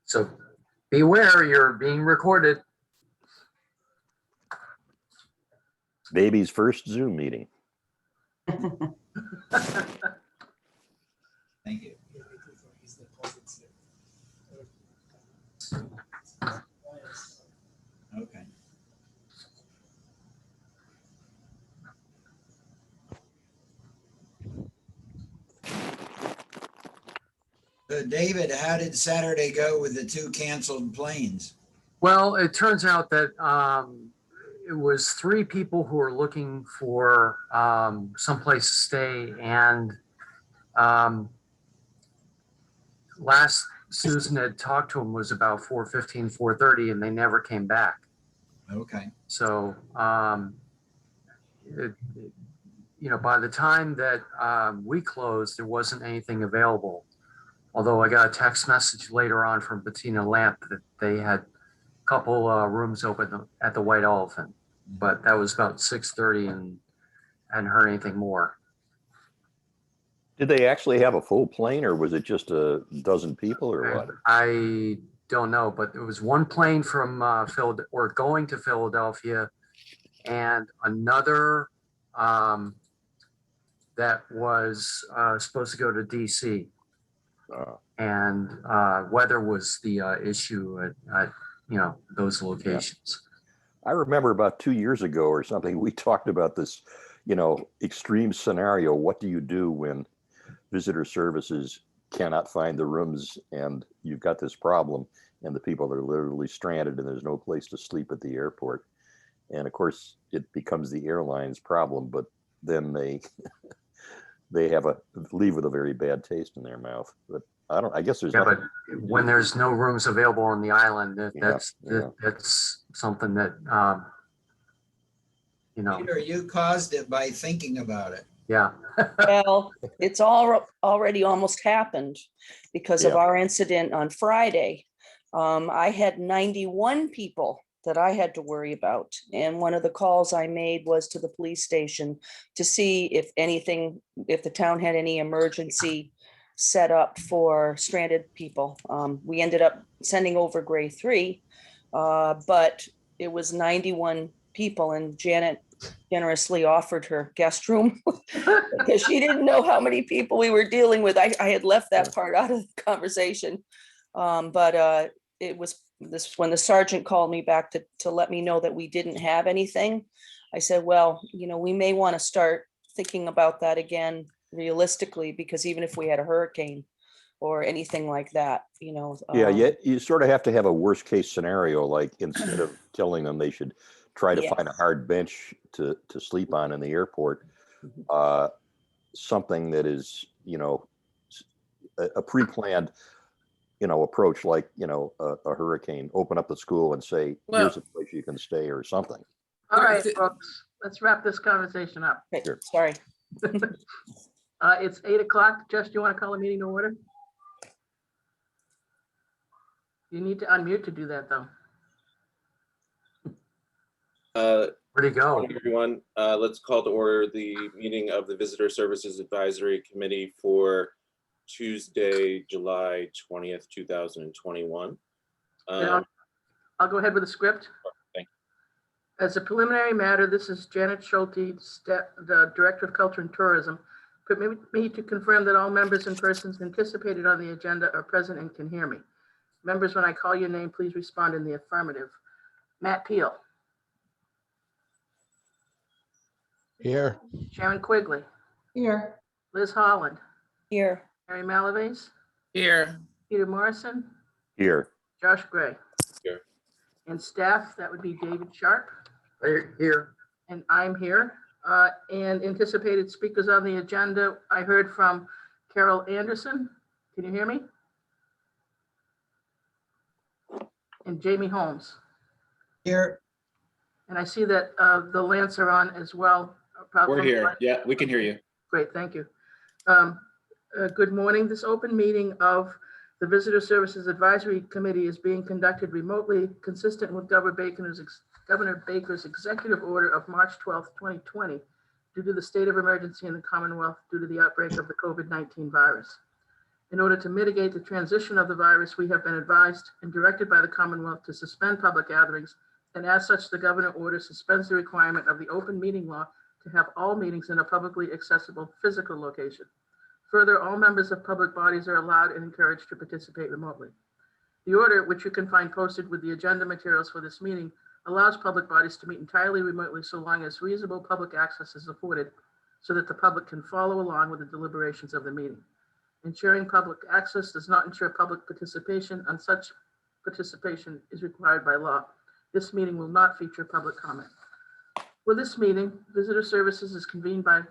So beware, you're being recorded. Baby's first Zoom meeting. Thank you. Okay. So David, how did Saturday go with the 2 canceled planes? Well, it turns out that it was 3 people who were looking for someplace to stay, and last Susan had talked to him was about 4:15, 4:30, and they never came back. Okay. So, by the time that we closed, there wasn't anything available. Although I got a text message later on from Bettina Lamp that they had a couple rooms open at the White Elephant, but that was about 6:30 and I hadn't heard anything more. Did they actually have a full plane, or was it just a dozen people, or what? I don't know, but there was one plane from Philadelphia or going to Philadelphia, and another that was supposed to go to DC. And weather was the issue at those locations. I remember about 2 years ago or something, we talked about this, extreme scenario. What do you do when visitor services cannot find the rooms and you've got this problem and the people are literally stranded and there's no place to sleep at the airport? And of course, it becomes the airline's problem, but then they leave with a very bad taste in their mouth. But I guess there's but when there's no rooms available on the island, that's something that Peter, you caused it by thinking about it. yeah. Well, it's already almost happened because of Yeah. our incident on Friday. I had 91 people that I had to worry about. And one of the calls I made was to the police station to see if the town had any emergency set up for stranded people. We ended up sending over Gray 3, but it was 91 people, and Janet generously offered her guest room because she didn't know how many people we were dealing with. I had left that part out of the conversation. But it was this when the sergeant called me back to let me know that we didn't have anything. I said, well, we may want to start thinking about that again realistically, because even if we had a hurricane or anything like that, you sort of have to have a worst case scenario, like instead of telling them they should try to find a hard bench to sleep on in the airport, something that is, a pre-planned, approach, like, a hurricane, open up the school and say, here's a place you can stay or something. All right, folks, let's wrap this conversation up. Okay, Sure. sorry. It's 8 o'clock. Jess, do you want to call a meeting to order? You need to unmute to do that, though. Where'd he go? Morning, everyone. Let's call to order the meeting of the Visitor Services Advisory Committee for Tuesday, July 20th, 2021. I'll go ahead with the script. Thank you. As a preliminary matter, this is Janet Schulte, the Director of Culture and Tourism. Permit me to confirm that all members and persons anticipated on the agenda are present and can hear me. Members, when I call your name, please respond in the affirmative. Matt Peel. Here. Sharon Quigley. Here. Liz Holland. Here. Mary Malaves. Here. Peter Morrison. Here. Josh Gray. Here. And staff, that would be David Sharp. Here. And I'm here. And anticipated speakers on the agenda, I heard from Carol Anderson. Can you hear me? And Jamie Holmes. Here. And I see that the Lance are on as well. We're here. Yeah, we can hear you. Great, thank you. Good morning. This open meeting of the Visitor Services Advisory Committee is being conducted remotely, consistent with Governor Baker's executive order of March 12th, 2020, due to the state of emergency in the Commonwealth due to the outbreak of the COVID-19 virus. In order to mitigate the transition of the virus, we have been advised and directed by the Commonwealth to suspend public gatherings, and as such, the governor order suspends the requirement of the open meeting law to have all meetings in a publicly accessible physical location. Further, all members of public bodies are allowed and encouraged to participate remotely. The order, which you can find posted with the agenda materials for this meeting, allows public bodies to meet entirely remotely so long as reasonable public access is afforded so that the public can follow along with the deliberations of the meeting. Ensuring public access does not ensure public participation, and such participation is required by law. This meeting will not feature public comment. For this meeting, Visitor Services is convening by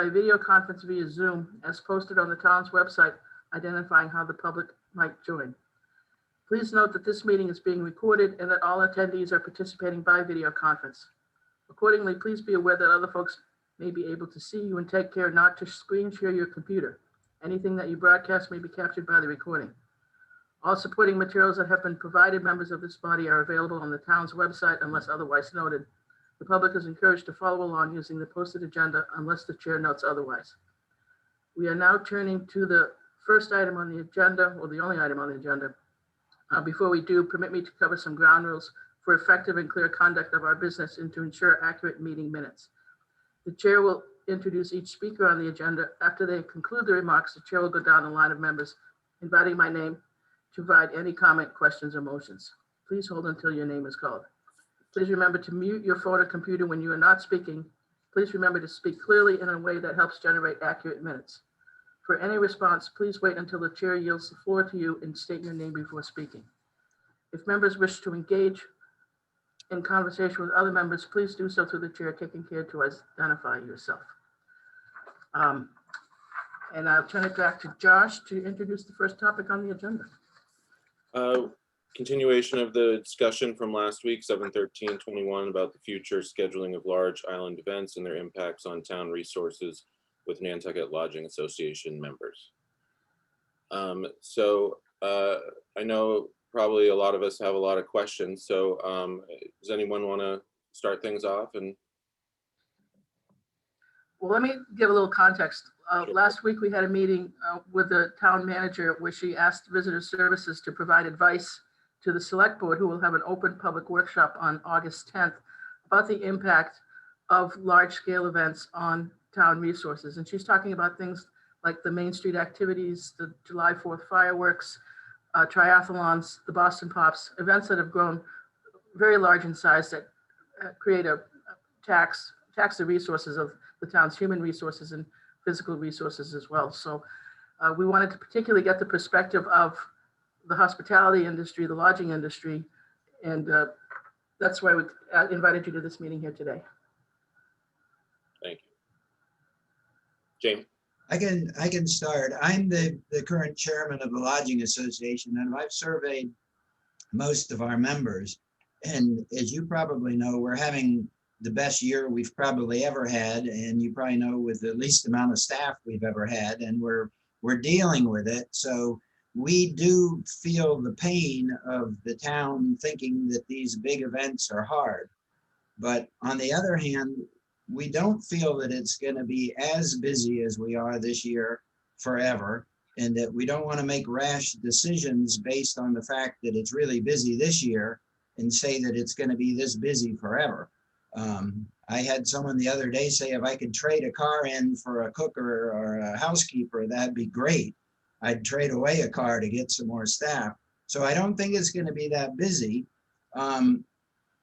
video conference via Zoom as posted on the town's website, identifying how the public might join. Please note that this meeting is being recorded and that all attendees are participating by video conference. Accordingly, please be aware that other folks may be able to see you, and take care not to screen share your computer. Anything that you broadcast may be captured by the recording. All supporting materials that have been provided members of this body are available on the town's website unless otherwise noted. The public is encouraged to follow along using the posted agenda unless the chair notes otherwise. We are now turning to the first item on the agenda, or the only item on the agenda. Before we do, permit me to cover some ground rules for effective and clear conduct of our business and to ensure accurate meeting minutes. The chair will introduce each speaker on the agenda. After they conclude the remarks, the chair will go down the line of members, inviting my name to provide any comment, questions, or motions. Please hold until your name is called. Please remember to mute your phone or computer when you are not speaking. Please remember to speak clearly in a way that helps generate accurate minutes. For any response, please wait until the chair yields the floor to you and state your name before speaking. If members wish to engage in conversation with other members, please do so through the chair, taking care to identify yourself. And I'll turn it back to Josh to introduce the first topic on the agenda. Continuation of the discussion from last week, 7/13/21, about the future scheduling of large island events and their impacts on town resources with Nantucket Lodging Association members. I know probably a lot of us have a lot of questions. So does anyone want to start things off? And well, let me give a little context. Sure. Last week, we had a meeting with the town manager where she asked Visitor Services to provide advice to the select board, who will have an open public workshop on August 10th about the impact of large-scale events on town resources. And she's talking about things like the Main Street activities, the July 4th fireworks, triathlons, the Boston Pops, events that have grown very large in size that create a tax the resources of the town's human resources and physical resources as well. So we wanted to particularly get the perspective of the hospitality industry, the lodging industry, and that's why we invited you to this meeting here today. thank you. James? I can start. I'm the current chairman of the Lodging Association, and I've surveyed most of our members. And as you probably know, we're having the best year we've probably ever had, and you probably know, with the least amount of staff we've ever had, and we're dealing with it. So we do feel the pain of the town thinking that these big events are hard. But on the other hand, we don't feel that it's going to be as busy as we are this year forever, and that we don't want to make rash decisions based on the fact that it's really busy this year and say that it's going to be this busy forever. I had someone the other day say, if I could trade a car in for a cooker or a housekeeper, that'd be great. I'd trade away a car to get some more staff. So I don't think it's going to be that busy.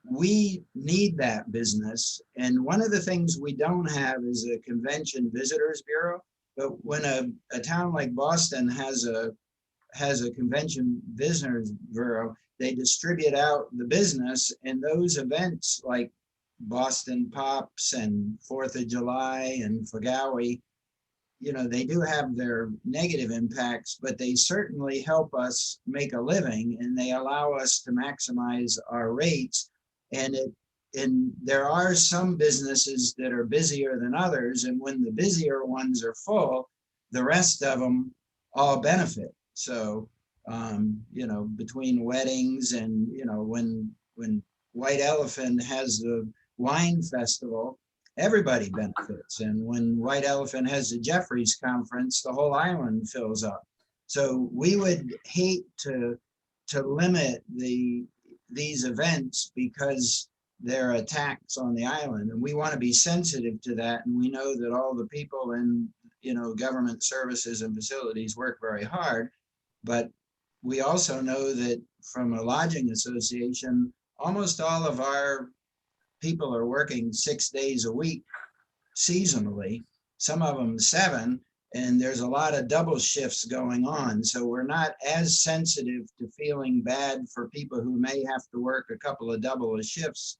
We need that business. And one of the things we don't have is a convention visitors bureau. But when a town like Boston has a convention visitors bureau, they distribute out the business, and those events like Boston Pops and 4th of July and Fagawi, you know, they do have their negative impacts, but they certainly help us make a living, and they allow us to maximize our rates. And there are some businesses that are busier than others, and when the busier ones are full, the rest of them all benefit. So, you know, between weddings and, you know, when White Elephant has the wine festival, everybody benefits. And when White Elephant has the Jeffries Conference, the whole island fills up. So we would hate to limit these events because they're a tax on the island, and we want to be sensitive to that. And we know that all the people in, you know, government services and facilities work very hard, but we also know that from a lodging association, almost all of our people are working 6 days a week seasonally, some of them 7, and there's a lot of double shifts going on. So we're not as sensitive to feeling bad for people who may have to work a couple of double shifts.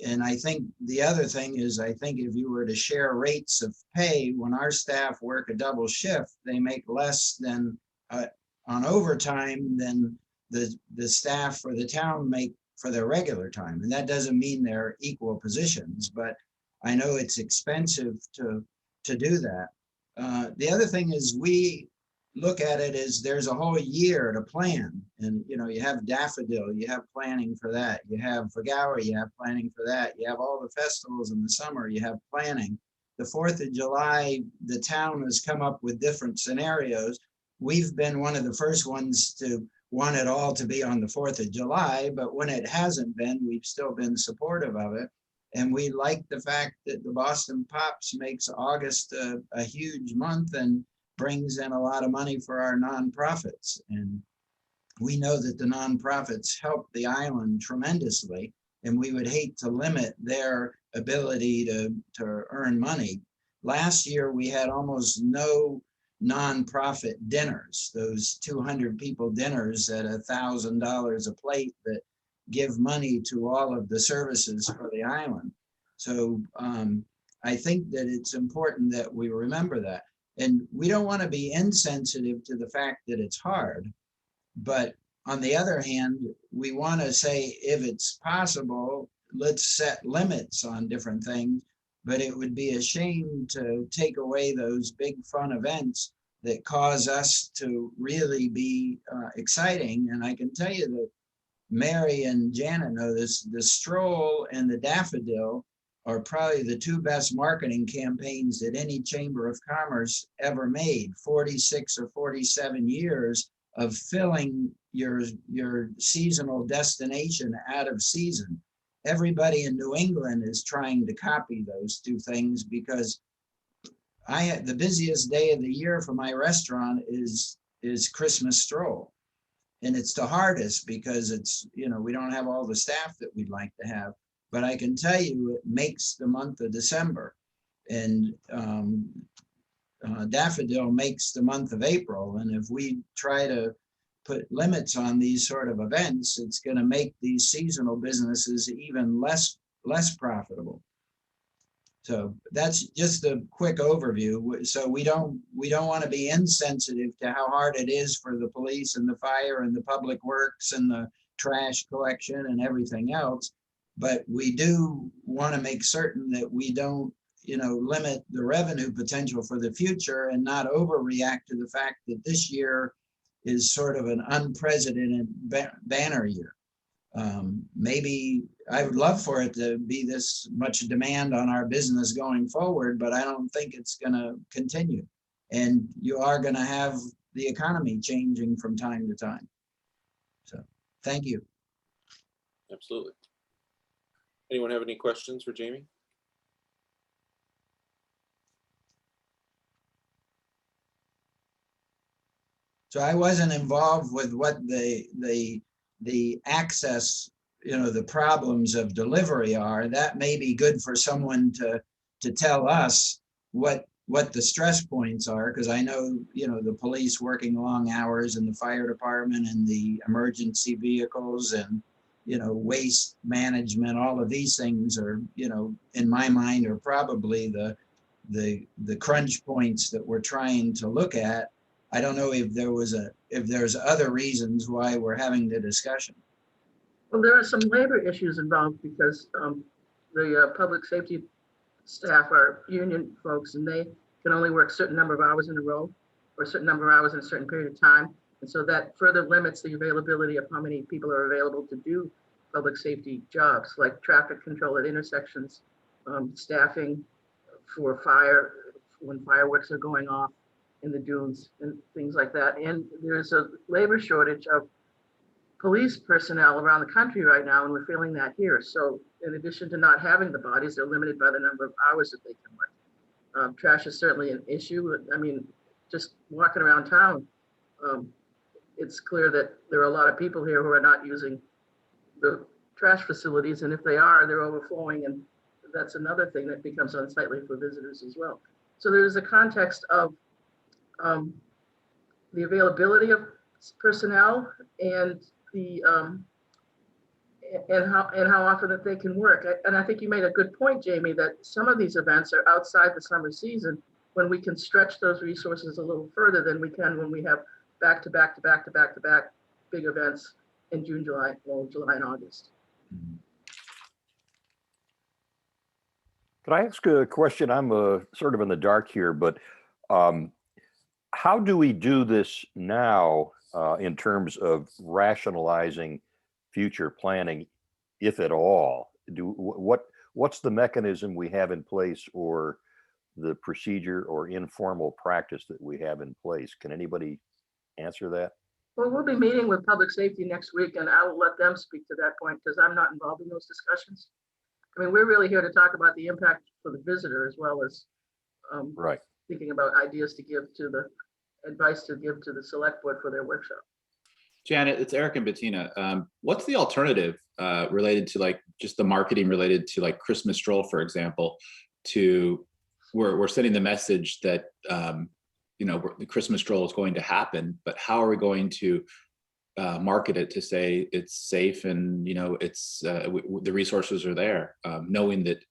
And I think the other thing is, I think if you were to share rates of pay, when our staff work a double shift, they make less than on overtime than the staff for the town make for their regular time. And that doesn't mean they're equal positions, but I know it's expensive to do that. The other thing is, we look at it as there's a whole year to plan. And, you know, you have Daffodil, you have planning for that. You have Fagawa, you have planning for that. You have all the festivals in the summer, you have planning. The 4th of July, the town has come up with different scenarios. We've been one of the first ones to want it all to be on the 4th of July, but when it hasn't been, we've still been supportive of it. And we like the fact that the Boston Pops makes August a huge month and brings in a lot of money for our nonprofits. And we know that the nonprofits help the island tremendously, and we would hate to limit their ability to earn money. Last year, we had almost no nonprofit dinners, those 200 people dinners at $1,000 a plate that give money to all of the services for the island. So I think that it's important that we remember that. And we don't want to be insensitive to the fact that it's hard. But on the other hand, we want to say, if it's possible, let's set limits on different things. But it would be a shame to take away those big fun events that cause us to really be exciting. And I can tell you that Mary and Janet know this, the Stroll and the Daffodil are probably the 2 best marketing campaigns that any Chamber of Commerce ever made. 46 or 47 years of filling your seasonal destination out of season. Everybody in New England is trying to copy those 2 things, because the busiest day of the year for my restaurant is Christmas Stroll. And it's the hardest because it's, you know, we don't have all the staff that we'd like to have. But I can tell you, it makes the month of December. And Daffodil makes the month of April. And if we try to put limits on these sort of events, it's going to make these seasonal businesses even less profitable. So that's just a quick overview. So we don't want to be insensitive to how hard it is for the police and the fire and the public works and the trash collection and everything else. But we do want to make certain that we don't, you know, limit the revenue potential for the future and not overreact to the fact that this year is sort of an unprecedented banner year. Maybe I would love for it to be this much demand on our business going forward, but I don't think it's going to continue. And you are going to have the economy changing from time to time. So thank you. Absolutely. Anyone have any questions for Jamie? So I wasn't involved with what the access, you know, the problems of delivery are. That may be good for someone to tell us what the stress points are, because I know, you know, the police working long hours and the fire department and the emergency vehicles and, you know, waste management, all of these things are, you know, in my mind are probably the crunch points that we're trying to look at. I don't know if there's other reasons why we're having the discussion. Well, there are some labor issues involved because the public safety staff are union folks, and they can only work a certain number of hours in a row or a certain number of hours in a certain period of time. And so that further limits the availability of how many people are available to do public safety jobs, like traffic control at intersections, staffing for fire, when fireworks are going off in the dunes and things like that. And there's a labor shortage of police personnel around the country right now, and we're feeling that here. So in addition to not having the bodies, they're limited by the number of hours that they can work. Trash is certainly an issue. I mean, just walking around town, it's clear that there are a lot of people here who are not using the trash facilities, and if they are, they're overflowing, and that's another thing that becomes unsightly for visitors as well. So there's a context of the availability of personnel and the and how often that they can work. And I think you made a good point, Jamie, that some of these events are outside the summer season, when we can stretch those resources a little further than we can when we have back to back to back to back to back big events in June, July, well, July and August. Could I ask a question? I'm sort of in the dark here, but how do we do this now in terms of rationalizing future planning, if at all? What's the mechanism we have in place, or the procedure or informal practice that we have in place? Can anybody answer that? Well, we'll be meeting with public safety next week, and I will let them speak to that point, because I'm not involved in those discussions. I mean, we're really here to talk about the impact for the visitor, as well as Right. thinking about ideas to give to the advice to give to the select board for their workshop. Janet, it's Eric and Bettina. What's the alternative related to like just the marketing related to like Christmas stroll, for example, to we're sending the message that, you know, the Christmas stroll is going to happen, but how are we going to market it to say it's safe and, you know, it's the resources are there, knowing that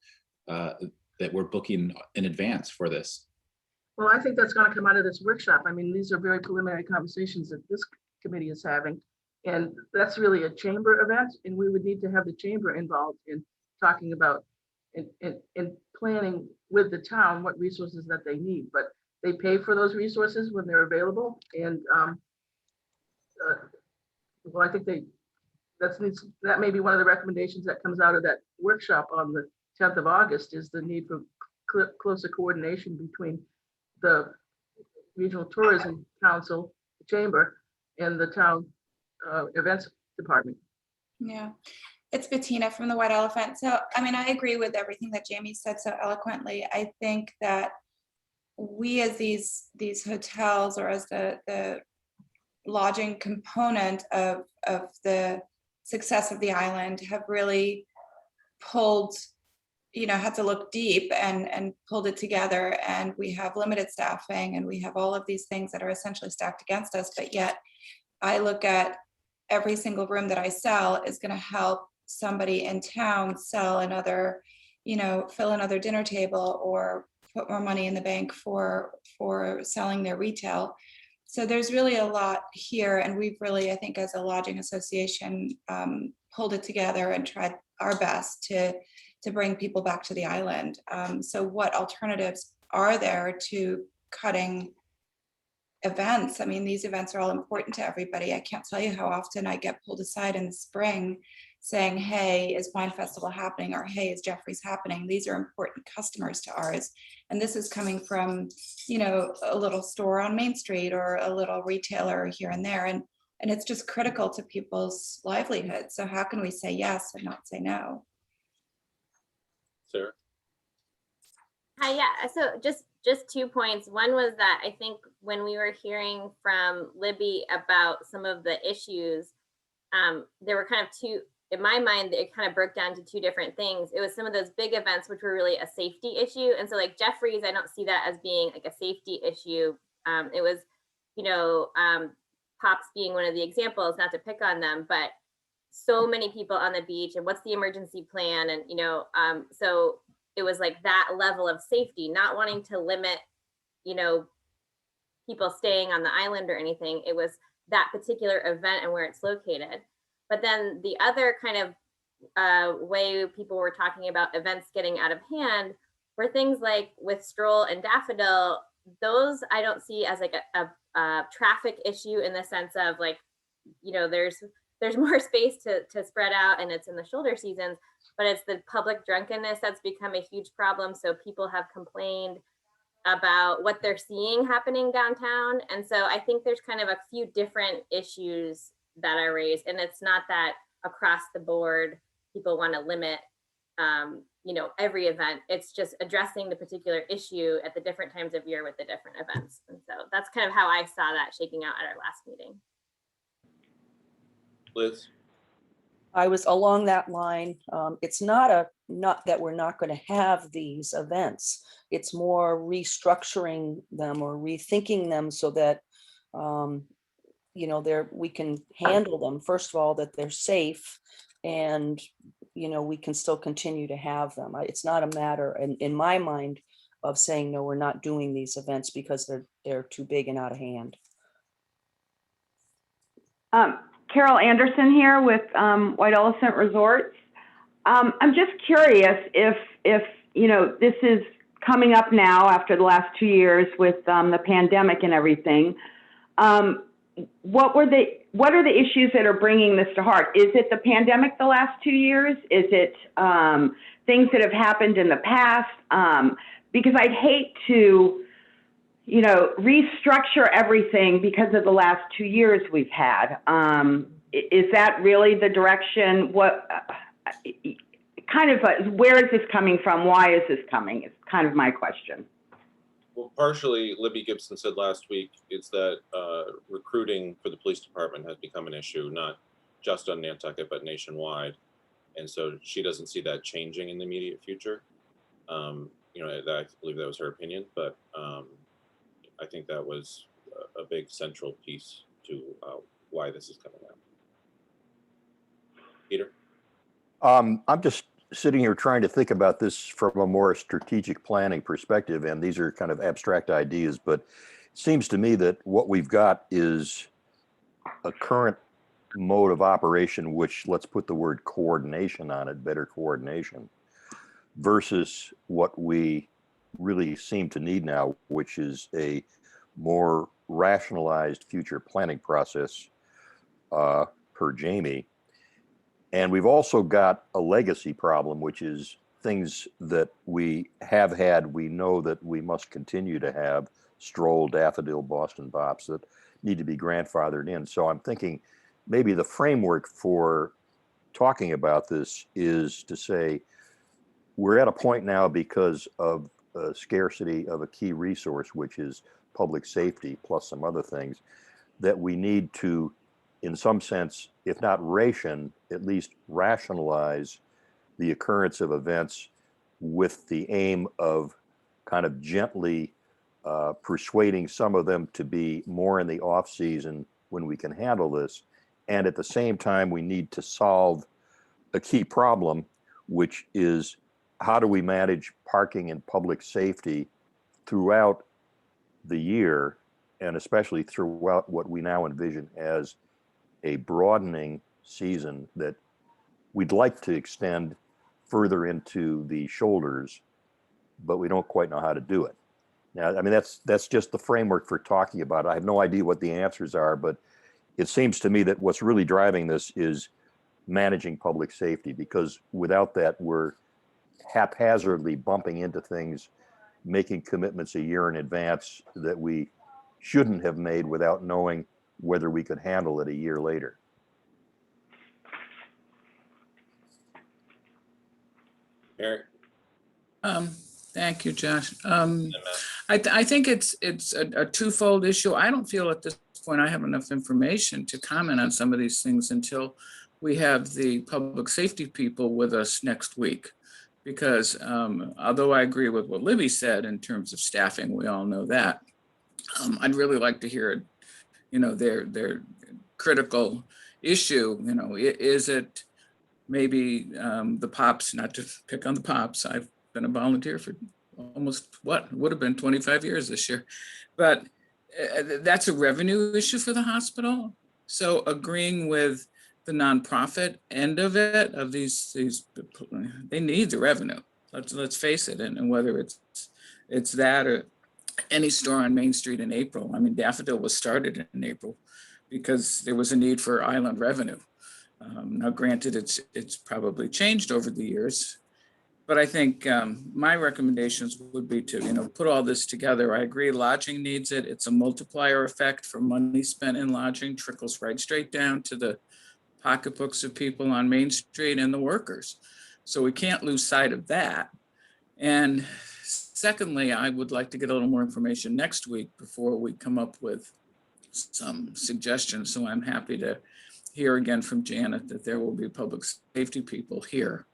that we're booking in advance for this? Well, I think that's going to come out of this workshop. I mean, these are very preliminary conversations that this committee is having, and that's really a chamber event, and we would need to have the chamber involved in talking about in planning with the town what resources that they need. But they pay for those resources when they're available, and well, I think that may be one of the recommendations that comes out of that workshop on the 10th of August, is the need for closer coordination between the Regional Tourism Council, the Chamber, and the town events department. Yeah, it's Bettina from the White Elephant. So, I mean, I agree with everything that Jamie said so eloquently. I think that we as these hotels, or as the lodging component of the success of the island, have really pulled, you know, had to look deep and pulled it together. And we have limited staffing, and we have all of these things that are essentially stacked against us. But yet I look at every single room that I sell is going to help somebody in town sell another, you know, fill another dinner table, or put more money in the bank for selling their retail. So there's really a lot here, and we've really, I think, as a lodging association, pulled it together and tried our best to bring people back to the island. So what alternatives are there to cutting events? I mean, these events are all important to everybody. I can't tell you how often I get pulled aside in the spring saying, hey, is Wine Festival happening? Or hey, is Jeffrey's happening? These are important customers to ours. And this is coming from, you know, a little store on Main Street or a little retailer here and there. And it's just critical to people's livelihood. So how can we say yes and not say no? Sarah? Hi, yeah, so just 2 points. One was that I think when we were hearing from Libby about some of the issues, there were kind of two, in my mind, it kind of broke down to two different things. It was some of those big events, which were really a safety issue. And so like Jeffrey's, I don't see that as being like a safety issue. It was, you know, Pops being one of the examples, not to pick on them, but so many people on the beach, and what's the emergency plan? And, you know, so it was like that level of safety, not wanting to limit, you know, people staying on the island or anything. It was that particular event and where it's located. But then the other kind of way people were talking about events getting out of hand were things like with Stroll and Daffodil. Those I don't see as like a traffic issue, in the sense of like, you know, there's there's more space to spread out, and it's in the shoulder seasons, but it's the public drunkenness that's become a huge problem. So people have complained about what they're seeing happening downtown. And so I think there's kind of a few different issues that are raised, and it's not that across the board people want to limit every event. It's just addressing the particular issue at the different times of year with the different events. And so that's kind of how I saw that shaking out at our last meeting. Liz? I was along that line. It's not that we're not going to have these events. It's more restructuring them or rethinking them so that we can handle them. First of all, that they're safe, and we can still continue to have them. It's not a matter, in my mind, of saying no, we're not doing these events because they're too big and out of hand. Carol Anderson here with White Elephant Resorts. I'm just curious if this is coming up now after the last 2 years with the pandemic and everything. What are the issues that are bringing this to heart? Is it the pandemic the last 2 years? Is it things that have happened in the past? Because I'd hate to restructure everything because of the last 2 years we've had. Is that really the direction? Where is this coming from? Why is this coming? It's kind of my question. Well, partially, Libby Gibson said last week, it's that recruiting for the police department has become an issue, not just on Nantucket, but nationwide. And so she doesn't see that changing in the immediate future. I believe that was her opinion, but I think that was a big central piece to why this is coming out. Peter? I'm just sitting here trying to think about this from a more strategic planning perspective, and these are kind of abstract ideas, but it seems to me that what we've got is a current mode of operation, which, let's put the word coordination on it, better coordination, versus what we really seem to need now, which is a more rationalized future planning process per Jamie. And we've also got a legacy problem, which is things that we have had, we know that we must continue to have, Stroll, Daffodil, Boston Pops, that need to be grandfathered in. So I'm thinking maybe the framework for talking about this is to say, we're at a point now because of a scarcity of a key resource, which is public safety, plus some other things, that we need to, in some sense, if not ration, at least rationalize the occurrence of events with the aim of kind of gently persuading some of them to be more in the off season when we can handle this. And at the same time, we need to solve a key problem, which is how do we manage parking and public safety throughout the year, and especially throughout what we now envision as a broadening season that we'd like to extend further into the shoulders, but we don't quite know how to do it. Now, I mean, that's just the framework for talking about it. I have no idea what the answers are, but it seems to me that what's really driving this is managing public safety, because without that, we're haphazardly bumping into things, making commitments a year in advance that we shouldn't have made without knowing whether we could handle it a year later. Eric? Thank you, Josh. I think it's a twofold issue. I don't feel at this point I have enough information to comment on some of these things until we have the public safety people with us next week. Because although I agree with what Libby said in terms of staffing, we all know that, I'd really like to hear, their critical issue. Is it maybe the Pops, not to pick on the Pops, I've been a volunteer for almost would have been 25 years this year, but that's a revenue issue for the hospital. So agreeing with the nonprofit end of it, of these they need the revenue. Let's face it, and whether it's that or any store on Main Street in April. I mean, Daffodil was started in April because there was a need for island revenue. Now granted, it's probably changed over the years, but I think my recommendations would be to, put all this together. I agree, lodging needs it. It's a multiplier effect for money spent in lodging, trickles right straight down to the pocketbooks of people on Main Street and the workers. So we can't lose sight of that. And secondly, I would like to get a little more information next week before we come up with some suggestions. So I'm happy to hear again from Janet that there will be public safety people here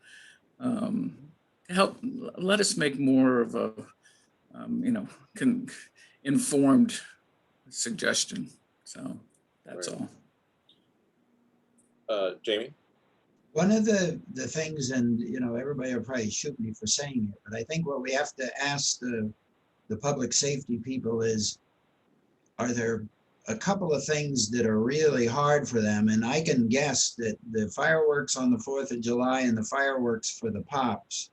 to help let us make more of a, informed suggestion. So that's Right. all. Jamie? One of the things, and everybody will probably shoot me for saying it, but I think what we have to ask the public safety people is, are there a couple of things that are really hard for them? And I can guess that the fireworks on the 4th of July and the fireworks for the Pops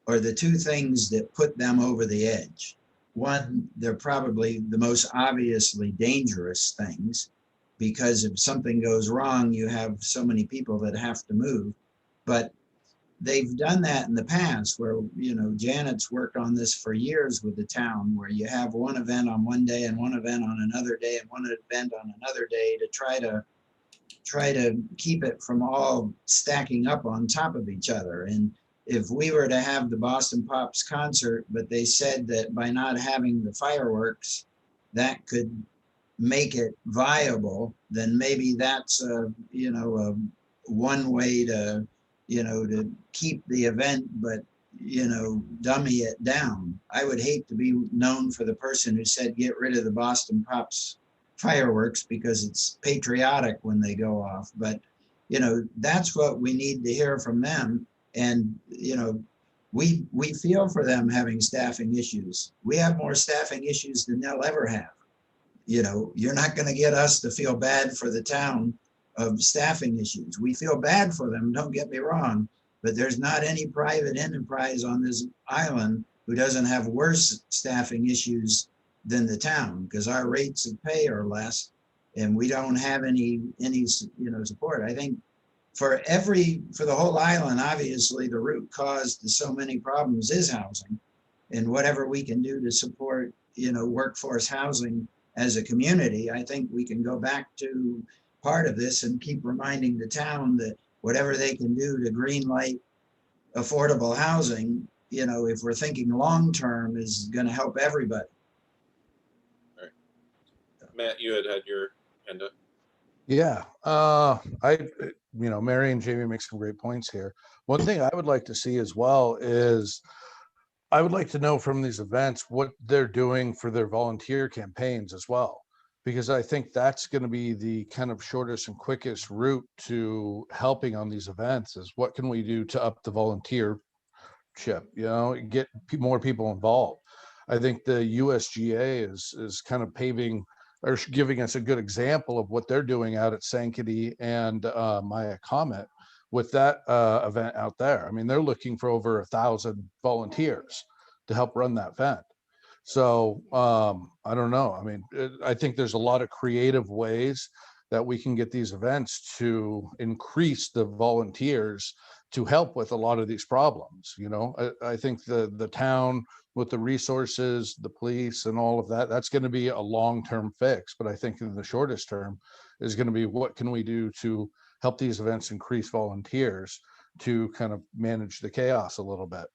are the two things that put them over the edge. One, they're probably the most obviously dangerous things, because if something goes wrong, you have so many people that have to move. But they've done that in the past where, Janet's worked on this for years with the town, where you have one event on one day and one event on another day and one event on another day to try to keep it from all stacking up on top of each other. And if we were to have the Boston Pops concert, but they said that by not having the fireworks, that could make it viable, then maybe that's one way to keep the event, but dummy it down. I would hate to be known for the person who said get rid of the Boston Pops fireworks because it's patriotic when they go off, but that's what we need to hear from them. And we feel for them having staffing issues. We have more staffing issues than they'll ever have. You're not going to get us to feel bad for the town of staffing issues. We feel bad for them, don't get me wrong, but there's not any private enterprise on this island who doesn't have worse staffing issues than the town, because our rates of pay are less and we don't have any support. I think for the whole island, obviously the root cause to so many problems is housing, and whatever we can do to support workforce housing as a community, I think we can go back to part of this and keep reminding the town that whatever they can do to green light affordable housing, if we're thinking long-term, is going to help everybody. All right. Matt, you had your hand up. Yeah, Mary and Jamie make some great points here. One thing I would like to see as well is I would like to know from these events what they're doing for their volunteer campaigns as well, because I think that's going to be the kind of shortest and quickest route to helping on these events is what can we do to up the volunteership, get more people involved. I think the USGA is kind of paving or giving us a good example of what they're doing out at Sankaty and Maya Comet with that event out there. I mean, they're looking for over 1,000 volunteers to help run that event. So I don't know. I mean, I think there's a lot of creative ways that we can get these events to increase the volunteers to help with a lot of these problems. I think the town with the resources, the police and all of that, that's going to be a long-term fix. But I think in the shortest term is going to be what can we do to help these events increase volunteers to kind of manage the chaos a little bit.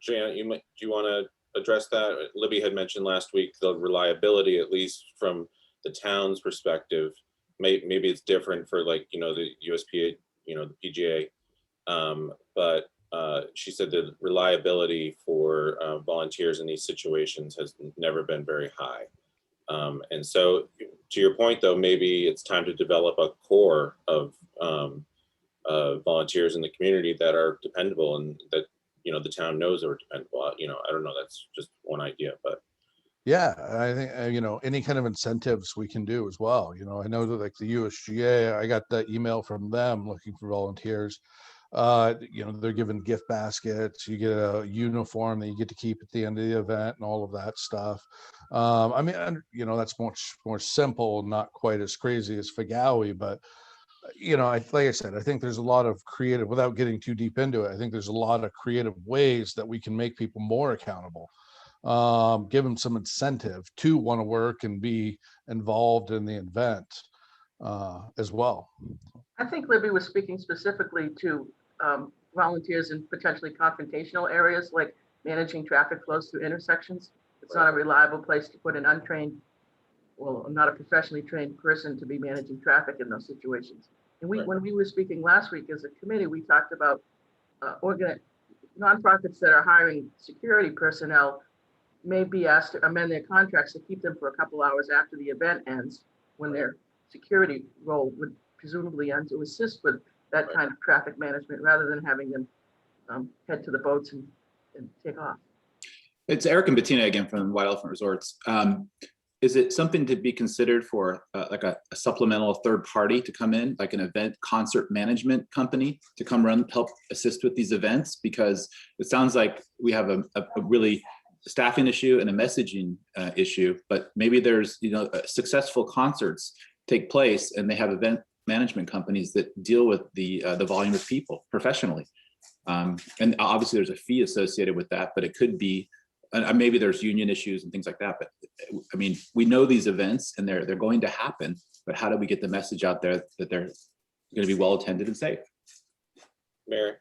Janet, do you want to address that? Libby had mentioned last week the reliability, at least from the town's perspective. Maybe it's different for the USPA, the PGA, but she said the reliability for volunteers in these situations has never been very high. And so to your point, though, maybe it's time to develop a core of volunteers in the community that are dependable and that, the town knows are dependable. I don't know, that's just one idea, but. Yeah, I think, any kind of incentives we can do as well. I know that like the USGA, I got that email from them looking for volunteers. They're given gift baskets, you get a uniform that you get to keep at the end of the event and all of that stuff. That's much more simple, not quite as crazy as Fagawi, but like I said, I think there's a lot of creative, without getting too deep into it, I think there's a lot of creative ways that we can make people more accountable. Give them some incentive to want to work and be involved in the event as well. I think Libby was speaking specifically to volunteers in potentially confrontational areas, like managing traffic flows through intersections. It's not a reliable place to put an untrained, well, not a professionally trained person to be managing traffic in those situations. And when we were speaking last week as a committee, we talked about nonprofits that are hiring security personnel may be asked to amend their contracts to keep them for a couple hours after the event ends, when their security role would presumably end, to assist with that kind of traffic management, rather than having them head to the boats and take off. It's Eric and Bettina again from White Elephant Resorts. Is it something to be considered for like a supplemental third party to come in, like an event concert management company to come help assist with these events? Because it sounds like we have a really staffing issue and a messaging issue, but maybe there's, successful concerts take place and they have event management companies that deal with the volume of people professionally. And obviously there's a fee associated with that, but it could be, maybe there's union issues and things like that. But I mean, we know these events and they're going to happen, but how do we get the message out there that they're going to be well attended and safe? Mary?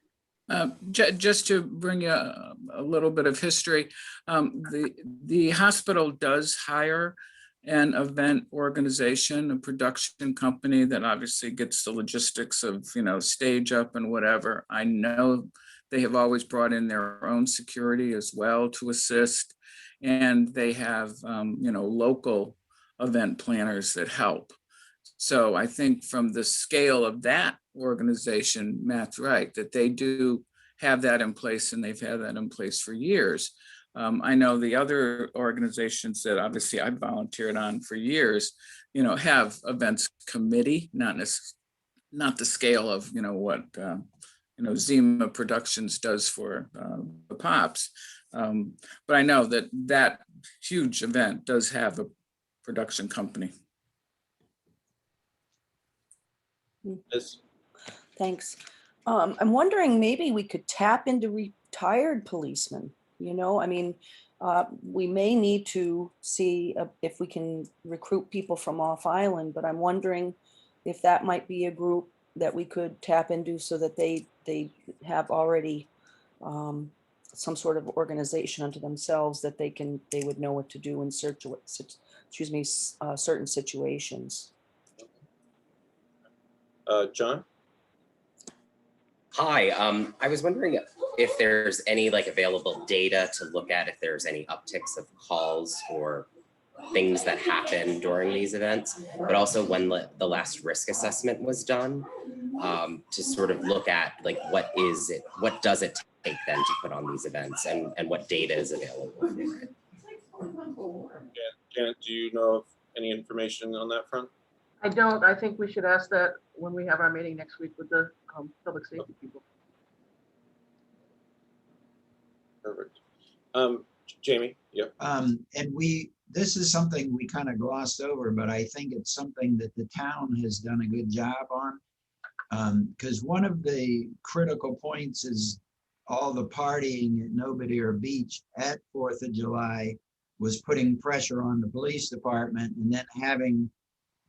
Just to bring you a little bit of history, the hospital does hire an event organization, a production company that obviously gets the logistics of, stage up and whatever. I know they have always brought in their own security as well to assist. And they have, local event planners that help. So I think from the scale of that organization, Matt's right, that they do have that in place, and they've had that in place for years. I know the other organizations that obviously I've volunteered on for years, have events committee, not the scale of, what, Zima Productions does for the Pops. But I know that huge event does have a production company. Yes. Thanks. I'm wondering, maybe we could tap into retired policemen. We may need to see if we can recruit people from off island, but I'm wondering if that might be a group that we could tap into, so that they have already some sort of organization unto themselves, that they would know what to do in certain situations. John? Hi, I was wondering if there's any available data to look at, if there's any upticks of calls or things that happen during these events, but also when the last risk assessment was done, to sort of look at what does it take then to put on these events, and what data is available for it. Janet, do you know of any information on that front? I don't. I think we should ask that when we have our meeting next week with the public safety people. Perfect. Jamie, yeah. And this is something we kind of glossed over, but I think it's something that the town has done a good job on. Because one of the critical points is all the partying at Nobodere Beach at 4th of July was putting pressure on the police department, and then having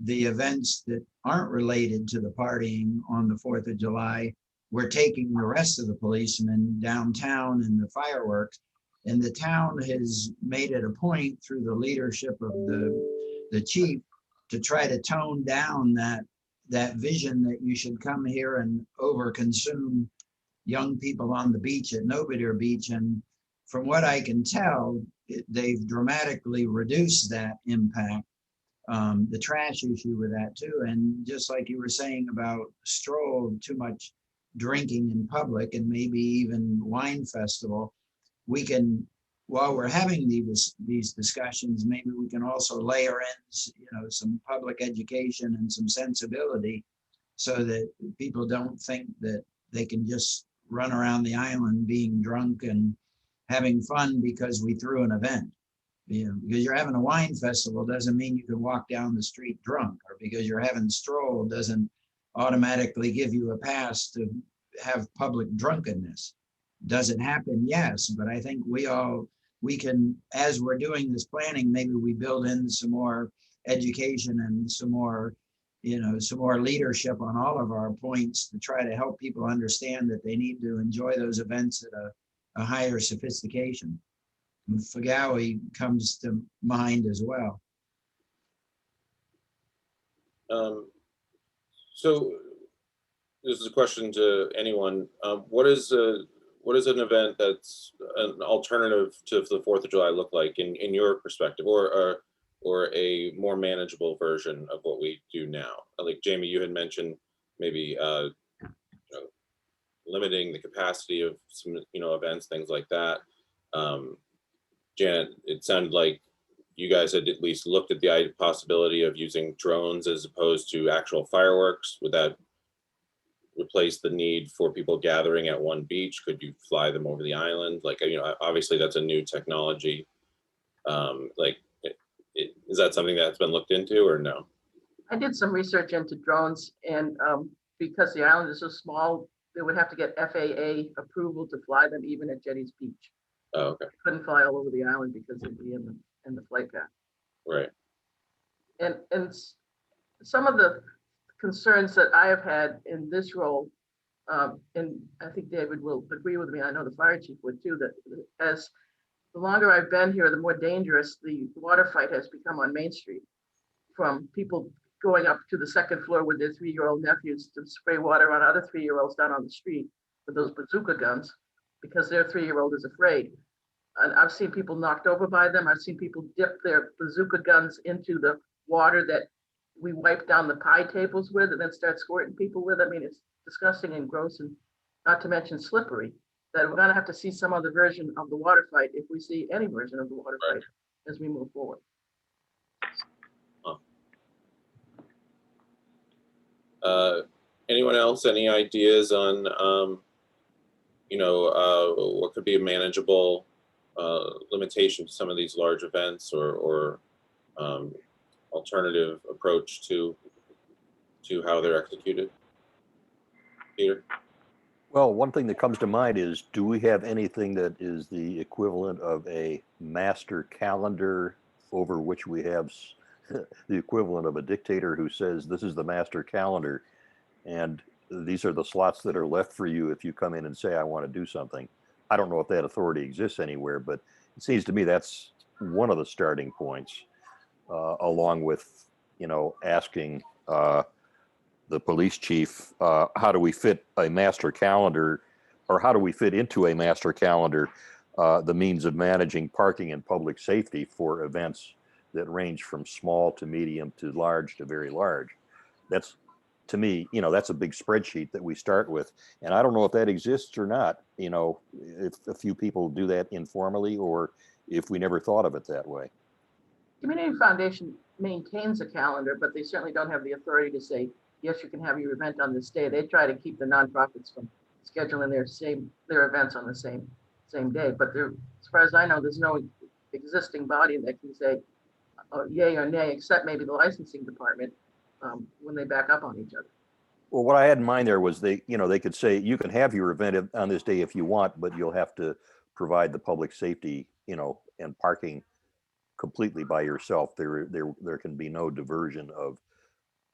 the events that aren't related to the partying on the 4th of July, we're taking the rest of the policemen downtown and the fireworks. And the town has made it a point, through the leadership of the chief, to try to tone down that vision that you should come here and overconsume young people on the beach at Nobodere Beach. And from what I can tell, they've dramatically reduced that impact. The trash issue with that too. And just like you were saying about Stroll, too much drinking in public, and maybe even wine festival, we can, while we're having these discussions, maybe we can also layer in, some public education and some sensibility, so that people don't think that they can just run around the island being drunk and having fun because we threw an event. You know, because you're having a wine festival doesn't mean you can walk down the street drunk, or because you're having stroll doesn't automatically give you a pass to have public drunkenness. Does it happen? Yes, but I think we can, as we're doing this planning, maybe we build in some more education and some more, some more leadership on all of our points to try to help people understand that they need to enjoy those events at a higher sophistication. Fagawi comes to mind as well. So this is a question to anyone. What is an event that's an alternative to the 4th of July look like in your perspective, or a more manageable version of what we do now? Like Jamie, you had mentioned maybe limiting the capacity of some events, things like that. Janet, it sounded like you guys had at least looked at the possibility of using drones as opposed to actual fireworks. Would that replace the need for people gathering at one beach? Could you fly them over the island? Like, obviously that's a new technology. Is that something that's been looked into or no? I did some research into drones, and because the island is so small, they would have to get FAA approval to fly them even at Jetty's Beach. Oh, okay. They couldn't fly all over the island because they'd be in the flight path. Right. And some of the concerns that I have had in this role, and I think David will agree with me, I know the fire chief would too, that as the longer I've been here, the more dangerous the water fight has become on Main Street, from people going up to the 2nd floor with their 3-year-old nephews to spray water on other 3-year-olds down on the street with those bazooka guns because their 3-year-old is afraid. And I've seen people knocked over by them. I've seen people dip their bazooka guns into the water that we wipe down the pie tables with and then start squirting people with. I mean, it's disgusting and gross, and not to mention slippery. That we're gonna have to see some other version of the water fight if we see any version of the water fight as we move forward. Anyone else? Any ideas on, what could be a manageable limitation to some of these large events, or alternative approach to how they're executed? Peter? Well, one thing that comes to mind is, do we have anything that is the equivalent of a master calendar over which we have the equivalent of a dictator who says, this is the master calendar, and these are the slots that are left for you if you come in and say, I want to do something. I don't know if that authority exists anywhere, but it seems to me that's one of the starting points, along with, asking the police chief, how do we fit a master calendar, or how do we fit into a master calendar the means of managing parking and public safety for events that range from small to medium to large to very large. That's, to me, that's a big spreadsheet that we start with. And I don't know if that exists or not, if a few people do that informally, or if we never thought of it that way. Community Foundation maintains a calendar, but they certainly don't have the authority to say, yes, you can have your event on this day. They try to keep the nonprofits from scheduling their events on the same day. But there, as far as I know, there's no existing body that can say yay or nay, except maybe the licensing department when they back up on each other. Well, what I had in mind there was they could say, you can have your event on this day if you want, but you'll have to provide the public safety, and parking completely by yourself. There can be no diversion of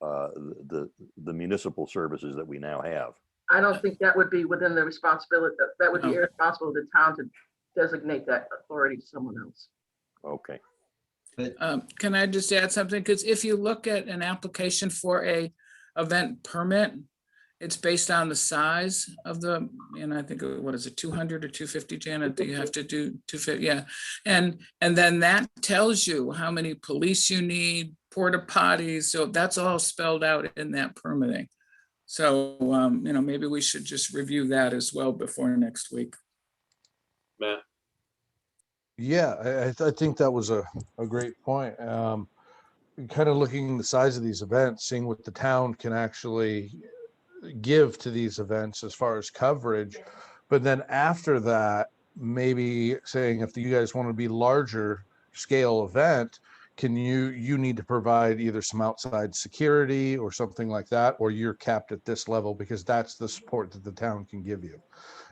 the municipal services that we now have. I don't think that would be within the responsibility. That would be irresponsible of the town to designate that authority to someone else. Okay. Can I just add something? Because if you look at an application for a event permit, it's based on the size of the, I think, what is it, 200 or 250, Janet, that you have to do 250, yeah. And then that tells you how many police you need, porta potties, so that's all spelled out in that permitting. So, maybe we should just review that as well before next week. Matt? Yeah, I think that was a great point. Kind of looking the size of these events, seeing what the town can actually give to these events as far as coverage. But then after that, maybe saying if you guys want to be larger scale event, can you need to provide either some outside security or something like that, or you're capped at this level because that's the support that the town can give you.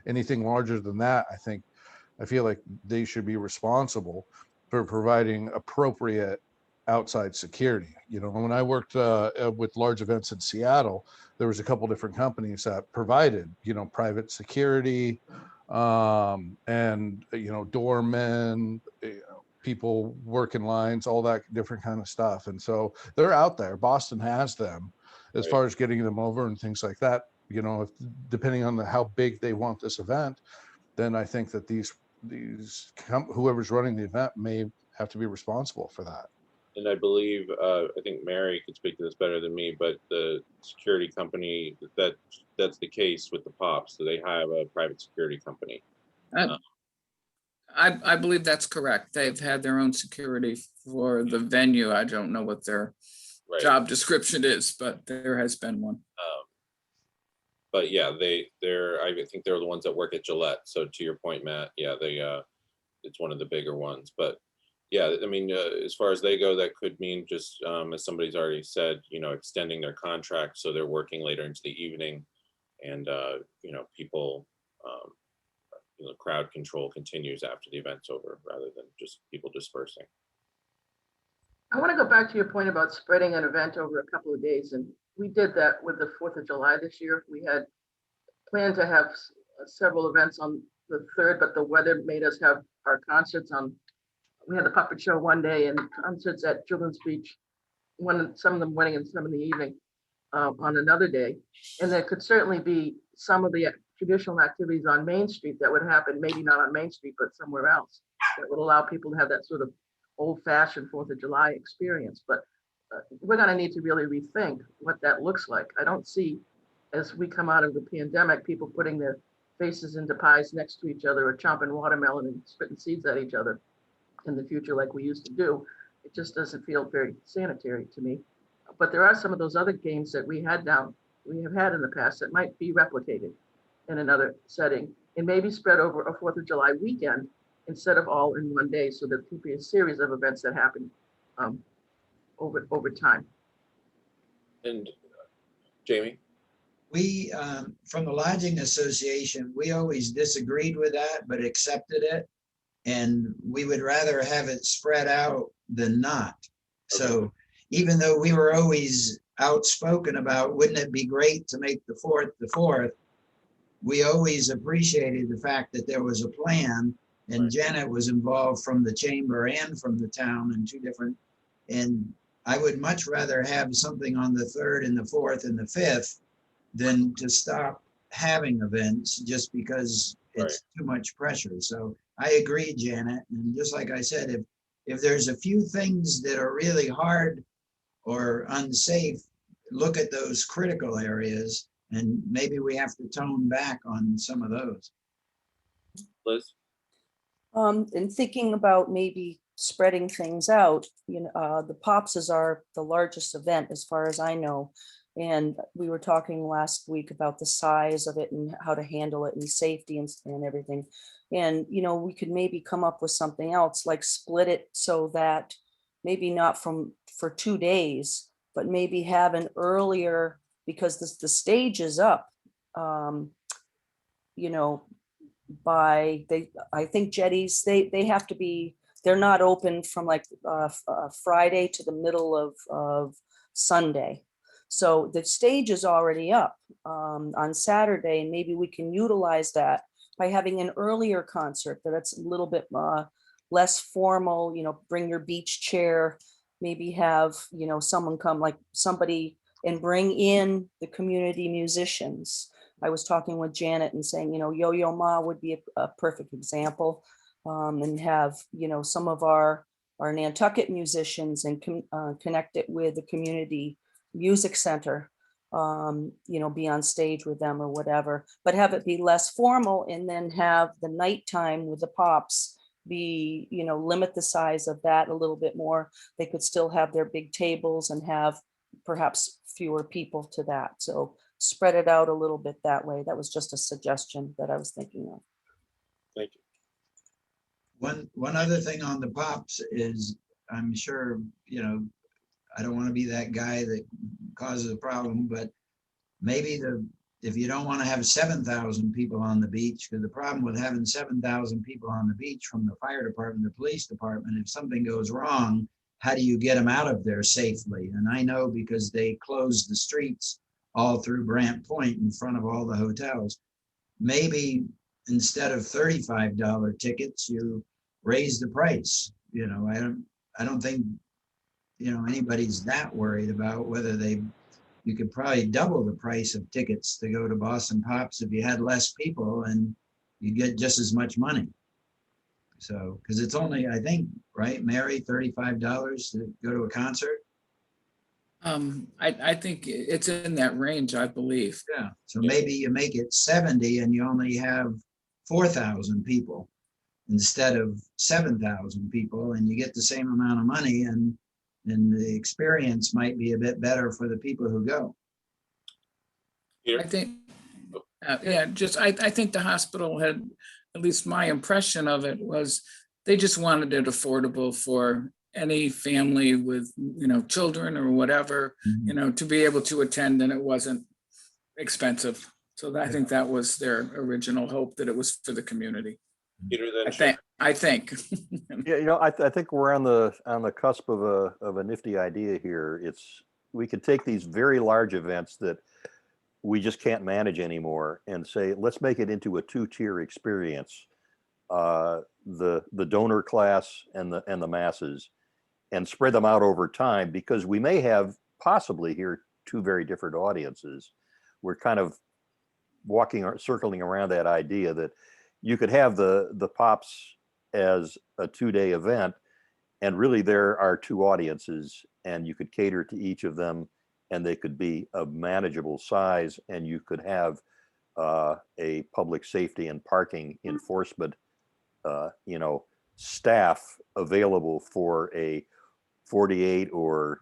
Anything larger than that, I feel like they should be responsible for providing appropriate outside security. You know, when I worked with large events in Seattle, there was a couple different companies that provided, you know, private security, and, you know, doormen, people working lines, all that different kind of stuff. And so they're out there. Boston has them as Right. far as getting them over and things like that. You know, if, depending on how big they want this event, then I think that whoever's running the event may have to be responsible for that. And I believe, I think Mary could speak to this better than me, but the security company, that's the case with the Pops, so they have a private security company. I believe that's correct. They've had their own security for the venue. I don't know what their Right. job description is, but there has been one. But yeah, I think they're the ones that work at Gillette. So to your point, Matt, yeah, it's one of the bigger ones. But yeah, I mean, as far as they go, that could mean just, as somebody's already said, you know, extending their contract so they're working later into the evening, and you know, people, you know, crowd control continues after the event's over rather than just people dispersing. I want to go back to your point about spreading an event over a couple of days, and we did that with the 4th of July this year. We had planned to have several events on the 3rd, but the weather made us have our concerts on. We had the puppet show one day and concerts at Children's Beach, some of them morning and some in the evening, on another day. And there could certainly be some of the traditional activities on Main Street that would happen, maybe not on Main Street, but somewhere else, that would allow people to have that sort of old-fashioned 4th of July experience. But we're going to need to really rethink what that looks like. I don't see, as we come out of the pandemic, people putting their faces into pies next to each other or chomping watermelon and spitting seeds at each other in the future like we used to do. It just doesn't feel very sanitary to me. But there are some of those other games that we have had in the past that might be replicated in another setting and maybe spread over a 4th of July weekend instead of all in one day, so there could be a series of events that happen over time. And Jamie? We, from the Lodging Association, we always disagreed with that, but accepted it. And we would rather have it spread out than not. So even though we were always outspoken about, wouldn't it be great to make the 4th, we always appreciated the fact that there was a plan, and Janet was involved from the chamber and from the town in 2 different, and I would much rather have something on the 3rd and the 4th and the 5th than to stop having events just because it's too much pressure. So I agree, Janet. And just like I said, if there's a few things that are really hard or unsafe, look at those critical areas, and maybe we have to tone back on some of those. Liz? And thinking about maybe spreading things out, you know, the Pops is the largest event as far as I know. And we were talking last week about the size of it and how to handle it and safety and everything. And, you know, we could maybe come up with something else, like split it so that maybe not for 2 days, but maybe have an earlier, because the stage is up, you know, I think Jetties, they have to be, they're not open from like Friday to the middle of Sunday. So the stage is already up on Saturday, and maybe we can utilize that by having an earlier concert that's a little bit less formal, you know, bring your beach chair, maybe have, you know, someone come, like somebody, and bring in the community musicians. I was talking with Janet and saying, you know, Yo-Yo Ma would be a perfect example, and have, you know, some of our Nantucket musicians and connect it with the community music center, you know, be on stage with them or whatever, but have it be less formal, and then have the nighttime with the Pops be, you know, limit the size of that a little bit more. They could still have their big tables and have perhaps fewer people to that. So spread it out a little bit that way. That was just a suggestion that I was thinking of. Thank you. One other thing on the pops is, I'm sure, I don't want to be that guy that causes a problem, but maybe if you don't want to have 7,000 people on the beach, because the problem with having 7,000 people on the beach from the fire department, the police department, if something goes wrong, how do you get them out of there safely? And I know because they closed the streets all through Brant Point in front of all the hotels. Maybe instead of $35 tickets, you raise the price. I don't think, anybody's that worried about whether you could probably double the price of tickets to go to Boston Pops if you had less people, and you get just as much money. So, because it's only, I think, right, Mary, $35 to go to a concert? I think it's in that range, I believe. Yeah, so maybe you make it 70 and you only have 4,000 people instead of 7,000 people, and you get the same amount of money, and the experience might be a bit better for the people who go. I think, I think the hospital had, at least my impression of it was, they just wanted it affordable for any family with, children or whatever, to be able to attend, and it wasn't expensive. So I think that was their original hope, that it was for the community. Peter, then I think. Yeah, I think we're on the cusp of a nifty idea here. We could take these very large events that we just can't manage anymore and say, let's make it into a 2-tier experience. The donor class and the masses, and spread them out over time, because we may have possibly here 2 very different audiences. We're kind of circling around that idea that you could have the Pops as a 2-day event, and really there are 2 audiences, and you could cater to each of them, and they could be of manageable size, and you could have a public safety and parking enforcement staff available for a 48 or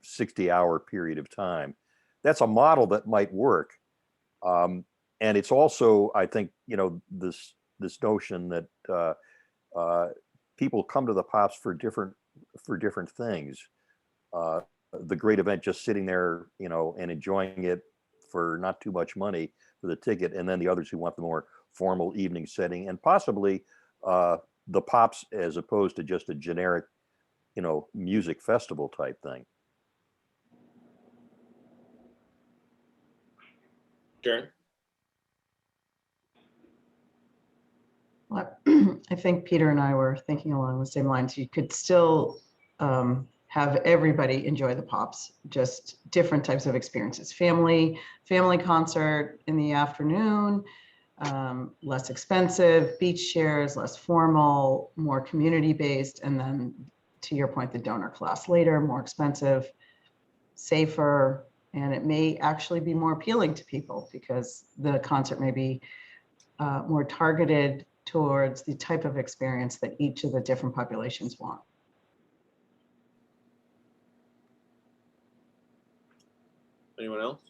60-hour period of time. That's a model that might work. And it's also, I think, this notion that people come to the Pops for different things. The great event, just sitting there, and enjoying it for not too much money for the ticket, and then the others who want the more formal evening setting, and possibly the Pops as opposed to just a generic, music festival type thing. Karen? Well, I think Peter and I were thinking along the same lines. You could still have everybody enjoy the Pops, just different types of experiences. Family concert in the afternoon, less expensive, beach shares, less formal, more community-based, and then, to your point, the donor class later, more expensive, safer, and it may actually be more appealing to people because the concert may be more targeted towards the type of experience that each of the different populations want. Anyone else?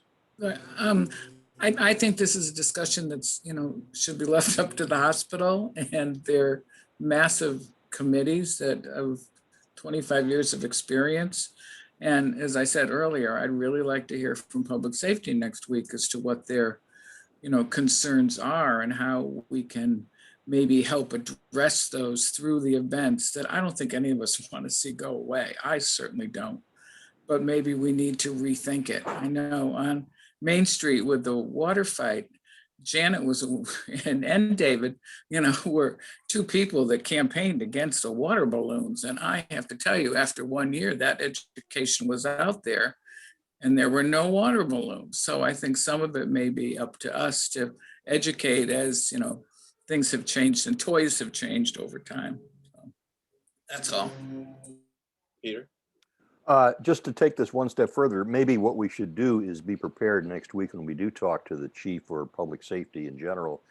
I think this is a discussion that's, should be left up to the hospital and their massive committees that have 25 years of experience. And as I said earlier, I'd really like to hear from public safety next week as to what their, concerns are and how we can maybe help address those through the events that I don't think any of us want to see go away. I certainly don't. But maybe we need to rethink it. I know on Main Street with the water fight, Janet was, and David, were 2 people that campaigned against the water balloons. And I have to tell you, after 1 year, that education was out there and there were no water balloons. So I think some of it may be up to us to educate as, things have changed and toys have changed over time. So that's all. Peter? Just to take this one step further, maybe what we should do is be prepared next week when we do talk to the chief or public safety in general,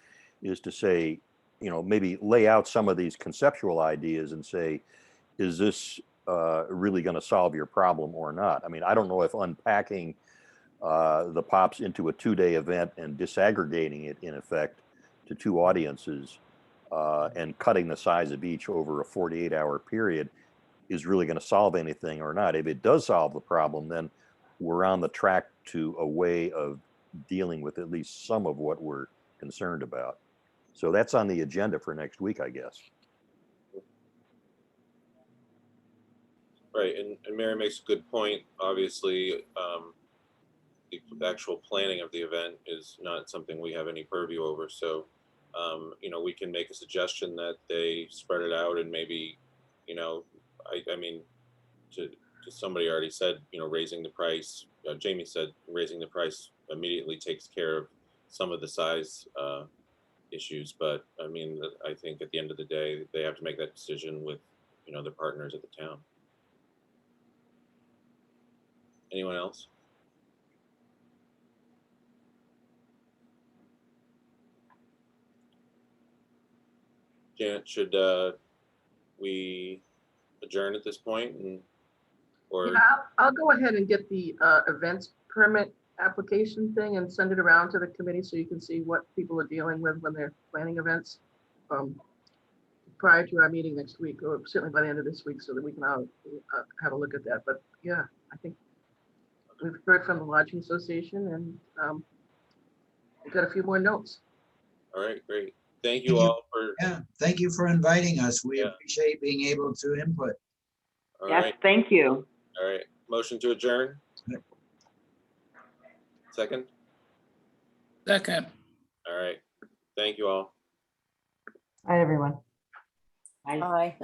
is to say, maybe lay out some of these conceptual ideas and say, is this really going to solve your problem or not? I mean, I don't know if unpacking the Pops into a 2-day event and disaggregating it in effect to 2 audiences and cutting the size of each over a 48-hour period is really going to solve anything or not. If it does solve the problem, then we're on the track to a way of dealing with at least some of what we're concerned about. So that's on the agenda for next week, I guess. Right, and Mary makes a good point. Obviously, the actual planning of the event is not something we have any purview over. So, you know, we can make a suggestion that they spread it out and maybe, you know, I mean, to somebody already said, you know, raising the price. Jamie said raising the price immediately takes care of some of the size issues. But I mean, I think at the end of the day, they have to make that decision with, you know, their partners at the town. Anyone else? Janet, should we adjourn at this point, and or Yeah, I'll go ahead and get the events permit application thing and send it around to the committee so you can see what people are dealing with when they're planning events prior to our meeting next week, or certainly by the end of this week, so that we can all have a look at that. But yeah, I think we've heard from the Lodging Association, and we've got a few more notes. all right, great. Thank you all for. Yeah, thank you for inviting us. We Yeah. appreciate being able to input. All Yes, right, thank you. all right. Motion to adjourn. Second. Second. All right. Thank you all. Bye, everyone. Aye.